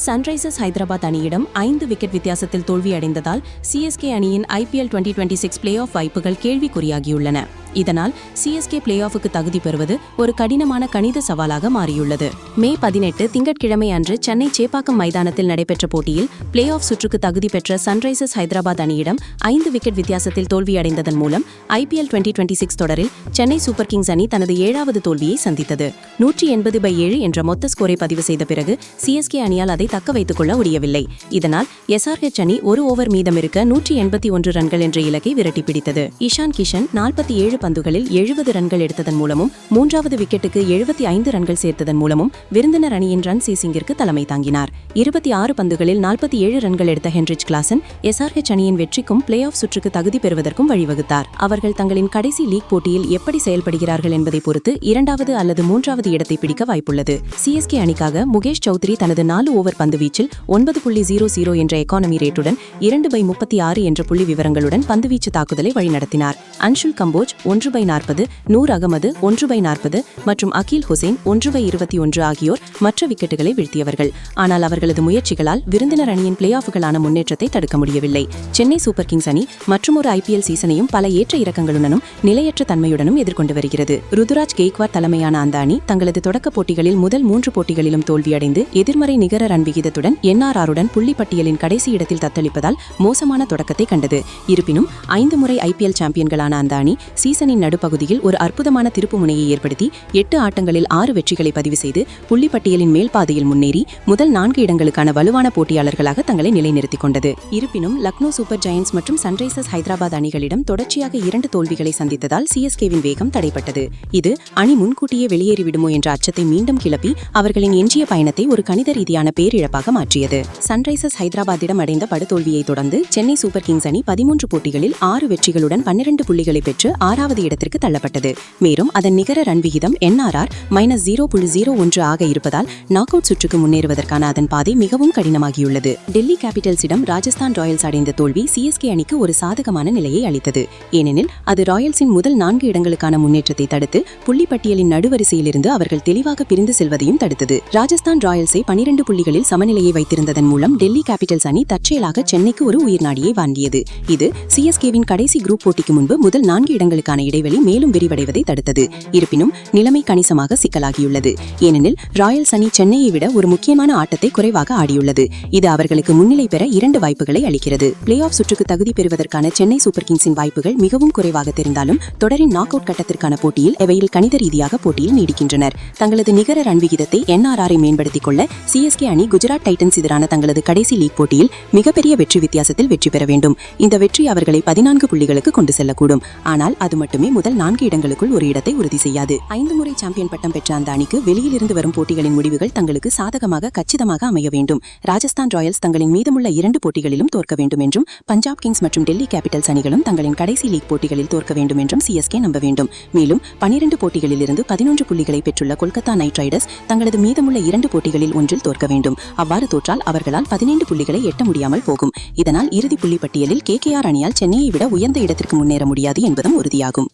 Sunrisers Hyderabad அணியிடம் 5 wicket வித்தியாசத்தில் தோல்வியடைந்ததால் CSK அணியின் IPL 2026 play off வாய்ப்புகள் கேள்விக்குறியாகியுள்ளன. இதனால் சிஎஸ்கே பிளே ஆஃபுக்கு தகுதி பெறுவது ஒரு கடினமான கணித சவாலாக மாறியுள்ளது. மே 18 திங்கட்கிழமை அன்று சென்னை சேப்பாக்கம் மைதானத்தில் நடைபெற்ற போட்டியில் பிளே ஆஃப் சுற்றுக்கு தகுதி பெற்ற சன்ரைசர்ஸ் ஹைதராபாத் அணியிடம் 5 விக்கெட் வித்தியாசத்தில் தோல்வியடைந்ததன் மூலம் IPL 2026 தொடரில் சென்னை சூப்பர் கிங்ஸ் அணி தனது 7வது தோல்வியை சந்தித்தது. 180/7 என்ற மொத்த ஸ்கோரை பதிவு செய்த பிறகு சிஎஸ்கே அணியால் அதை தக்க வைத்துக் கொள்ள முடியவில்லை. இதனால் SRH அணி ஒரு ஓவர் மீதமிருக்க 181 ரன்கள் என்ற இலக்கை விரட்டி பிடித்தது. இஷான் கிஷன் 47 பந்துகளில் 70 ரன்கள் எடுத்ததன் மூலமும் 3வது விக்கெட்டுக்கு 75 ரன்கள் சேர்த்ததன் மூலமும் விருந்தினர் அணியின் ரன் சேசிங்கிற்கு தலைமை தாங்கினார். 26 பந்துகளில் 47 ரன்கள் எடுத்த ஹென்ரிச் கிளாசன் SRH அணியின் வெற்றிக்கும் பிளே ஆஃப் சுற்றுக்கு தகுதி பெறுவதற்கும் வழிவகுத்தார். அவர்கள் தங்களின் கடைசி லீக் போட்டியில் எப்படி செயல்படுகிறார்கள் என்பதை பொறுத்து 2வது அல்லது 3வது இடத்தை பிடிக்க வாய்ப்புள்ளது. சிஎஸ்கே அணிக்காக முகேஷ் சௌத்ரி தனது 4 ஓவர் பந்து வீச்சில் 9.00 என்ற எக்கானமி ரேட்டுடன் 2/36 என்ற புள்ளி விவரங்களுடன் பந்துவீச்சு தாக்குதலை வழிநடத்தினார். அன்ஷுல் கம்போஜ் 1/40, நூர் அகமது 1/40 மற்றும் அகில் ஹுசைன் 1/21 ஆகியோர் மற்ற விக்கெட்டுகளை வீழ்த்தியவர்கள். ஆனால் அவர்களது முயற்சிகளால் விருந்தினர் அணியின் பிளே ஆஃபுகளான முன்னேற்றத்தை தடுக்க முடியவில்லை. சென்னை சூப்பர் கிங்ஸ் அணி மற்றொரு IPL சீசனையும் பல ஏற்ற இறக்கங்களுடனும் நிலையற்ற தன்மையுடனும் எதிர்கொண்டு வருகிறது. ருதுராஜ் கெய்க்வாட் தலைமையான அந்த அணி தங்களது தொடக்க போட்டிகளில் முதல் 3 போட்டிகளிலும் தோல்வியடைந்து எதிர்மறை நிகர ரன் விகிதத்துடன் NRR-உடன் புள்ளி பட்டியலின் கடைசி இடத்தில் தத்தளிப்பதால் மோசமான தொடக்கத்தை கண்டது. இருப்பினும் 5 முறை IPL சாம்பியன்களான அந்த அணி சீசனின் நடுப்பகுதியில் ஒரு அற்புதமான திருப்பு முனையை ஏற்படுத்தி 8 ஆட்டங்களில் 6 வெற்றிகளை பதிவு செய்து புள்ளிப்பட்டியலின் மேல் பாதையில் முன்னேறி முதல் 4 இடங்களுக்கான வலுவான போட்டியாளர்களாக தங்களை நிலைநிறுத்திக் கொண்டது. இருப்பினும் லக்னோ சூப்பர் ஜெயண்ட்ஸ் மற்றும் சன்ரைசர்ஸ் ஹைதராபாத் அணிகளிடம் தொடர்ச்சியாக 2 தோல்விகளை சந்தித்ததால் சிஎஸ்கேவின் வேகம் தடைப்பட்டது. இது அணி முன்கூட்டியே வெளியேறிவிடுமோ என்ற அச்சத்தை மீண்டும் கிளப்பி அவர்களின் எஞ்சிய பயணத்தை ஒரு கணித ரீதியான பேரிழப்பாக மாற்றியது. சன்ரைசர்ஸ் ஹைதராபாத்திடம் அடைந்த படுதோல்வியை தொடர்ந்து சென்னை சூப்பர் கிங்ஸ் அணி 13 போட்டிகளில் 6 வெற்றிகளுடன் 12 புள்ளிகளை பெற்று 6வது இடத்திற்கு தள்ளப்பட்டது. மேலும் அதன் நிகர ரன் விகிதம் NRR -0.01 ஆக இருப்பதால் நாக் அவுட் சுற்றுக்கு முன்னேறுவதற்கான அதன் பாதை மிகவும் கடினமாகியுள்ளது. டெல்லி கேபிட்டல்ஸிடம் ராஜஸ்தான் ராயல்ஸ் அடைந்த தோல்வி சிஎஸ்கே அணிக்கு ஒரு சாதகமான நிலையை அளித்தது. ஏனெனில் அது ராயல்ஸின் முதல் 4 இடங்களுக்கான முன்னேற்றத்தை தடுத்து புள்ளிப்பட்டியலின் நடுவரிசையிலிருந்து அவர்கள் தெளிவாக பிரிந்து செல்வதையும் தடுத்தது. ராஜஸ்தான் ராயல்ஸை 12 புள்ளிகளில் சமநிலையை வைத்திருந்ததன் மூலம் டெல்லி கேபிட்டல்ஸ் அணி தற்செயலாக சென்னைக்கு ஒரு உயிர்நாடியை வாங்கியது. இது சிஎஸ்கேவின் கடைசி குரூப் போட்டிக்கு முன்பு முதல் 4 இடங்களுக்கான இடைவெளி மேலும் விரிவடைவதை தடுத்தது. இருப்பினும் நிலைமை கணிசமாக சிக்கலாகியுள்ளது. ஏனெனில் ராயல்ஸ் அணி சென்னையை விட ஒரு முக்கியமான ஆட்டத்தை குறைவாக ஆடியுள்ளது. இது அவர்களுக்கு முன்னிலை பெற 2 வாய்ப்புகளை அளிக்கிறது. பிளே ஆஃப் சுற்றுக்கு தகுதி பெறுவதற்கான சென்னை சூப்பர் கிங்ஸின் வாய்ப்புகள் மிகவும் குறைவாக தெரிந்தாலும் தொடரின் நாக் அவுட் கட்டத்திற்கான போட்டியில் எவையில் கணித ரீதியாக போட்டியில் நீடிக்கின்றனர். தங்களது நிகர ரன் விகிதத்தை NRR-ஐ மேம்படுத்திக் கொள்ள சிஎஸ்கே அணி குஜராத் டைட்டன்ஸ் எதிரான தங்களது கடைசி லீக் போட்டியில் மிகப்பெரிய வெற்றி வித்தியாசத்தில் வெற்றி பெற வேண்டும். இந்த வெற்றி அவர்களை 14 புள்ளிகளுக்கு கொண்டு செல்லக்கூடும். ஆனால் அது மட்டுமே முதல் 4 இடங்களுக்குள் ஒரு இடத்தை உறுதி செய்யாது. 5 முறை சாம்பியன் பட்டம் பெற்ற அந்த அணிக்கு வெளியிலிருந்து வரும் போட்டிகளின் முடிவுகள் தங்களுக்கு சாதகமாக கச்சிதமாக அமைய வேண்டும். ராஜஸ்தான் ராயல்ஸ் தங்களின் மீதமுள்ள 2 போட்டிகளிலும் தோற்க வேண்டும் என்றும் பஞ்சாப் கிங்ஸ் மற்றும் டெல்லி கேபிட்டல்ஸ் அணிகளும் தங்களின் கடைசி லீக் போட்டிகளில் தோற்க வேண்டும் என்றும் சிஎஸ்கே நம்ப வேண்டும். மேலும் 12 போட்டிகளில் இருந்து 11 புள்ளிகளை பெற்றுள்ள கொல்கத்தா நைட் ரைடர்ஸ் தங்களது மீதமுள்ள 2 போட்டிகளில் ஒன்றில் தோற்க வேண்டும். அவ்வாறு தோற்றால் அவர்களால் 15 புள்ளிகளை எட்ட முடியாமல் போகும். இதனால் இறுதி புள்ளி பட்டியலில் KKR அணியால் சென்னையை விட உயர்ந்த இடத்திற்கு முன்னேற முடியாது என்பதும் உறுதியாகும்.